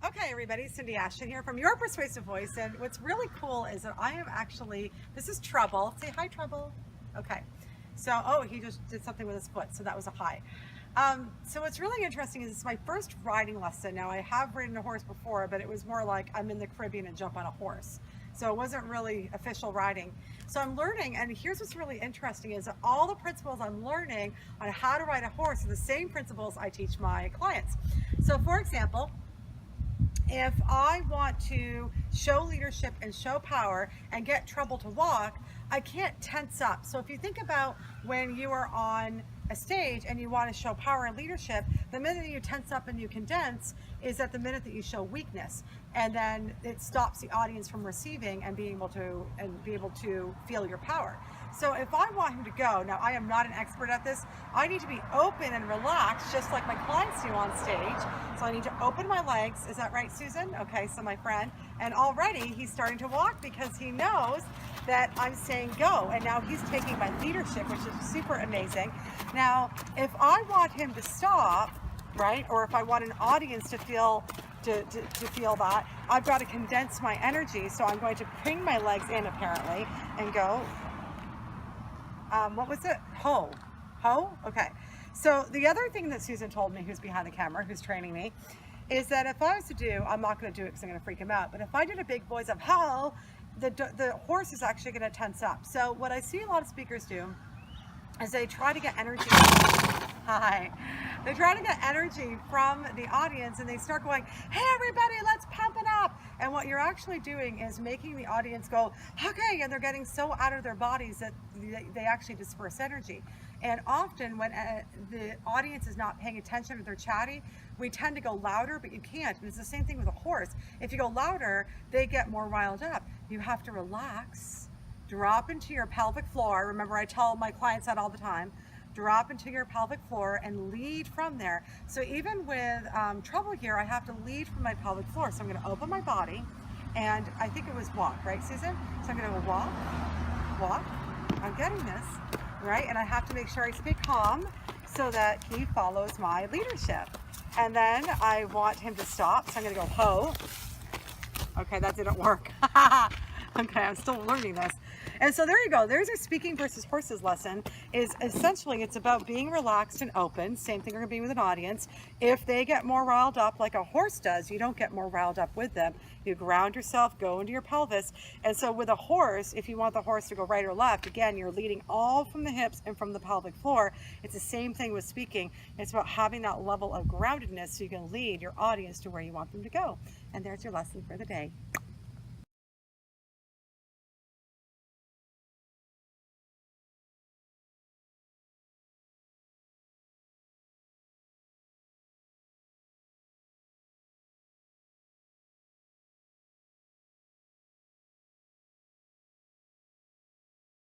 Okay, everybody, Cindy Ashton here from Your Persuasive Voice, and what's really cool is that I am actually, this is Trouble. Say hi, Trouble. Okay, so, oh, he just did something with his foot, so that was a hi. So what's really interesting is it's my first riding lesson. Now, I have ridden a horse before, but it was more like I'm in the Caribbean and jump on a horse. So it wasn't really official riding. So I'm learning, and here's what's really interesting is that all the principles I'm learning on how to ride a horse are the same principles I teach my clients. So for example, if I want to show leadership and show power and get Trouble to walk, I can't tense up. So if you think about when you are on a stage and you want to show power and leadership, the minute that you tense up and you condense is at the minute that you show weakness, and then it stops the audience from receiving and being able to feel your power. So if I want him to go, now I am not an expert at this, I need to be open and relaxed just like my clients do on stage. So I need to open my legs. Is that right, Susan? Okay, so my friend, and already he's starting to walk because he knows that I'm saying go, and now he's taking my leadership, which is super amazing. Now, if I want him to stop, right, or if I want an audience to feel feel that, I've got to condense my energy. So I'm going to bring my legs in apparently and go, what was it? Ho. Ho? Okay. So the other thing that Susan told me, who's behind the camera, who's training me, is that if I was to do, I'm not going to do it because I'm going to freak him out, but if I did a big voice of ho, the horse is actually going to tense up. So what I see a lot of speakers do is they try to get energy. Hi. They try to get energy from the audience and they start going, hey everybody, let's pump it up. And what you're actually doing is making the audience go, okay, and they're getting so out of their bodies that they actually disperse energy. And often when the audience is not paying attention or they're chatty, we tend to go louder, but you can't. And it's the same thing with a horse. If you go louder, they get more riled up. You have to relax, drop into your pelvic floor. Remember, I tell my clients that all the time. Drop into your pelvic floor and lead from there. So even with Trouble here, I have to lead from my pelvic floor. So I'm going to open my body, and I think it was walk, right, Susan? So I'm going to go walk, walk. I'm getting this, right? And I have to make sure I stay calm so that he follows my leadership. And then I want him to stop, so I'm going to go ho. Okay, that didn't work. Okay, I'm still learning this. And so there you go. There's a speaking versus horses lesson. Is essentially it's about being relaxed and open. Same thing you're going to be with an audience. If they get more riled up like a horse does, you don't get more riled up with them. You ground yourself, go into your pelvis. And so with a horse, if you want the horse to go right or left, again, you're leading all from the hips and from the pelvic floor. It's the same thing with speaking. It's about having that level of groundedness so you can lead your audience to where you want them to go. And there's your lesson for the day.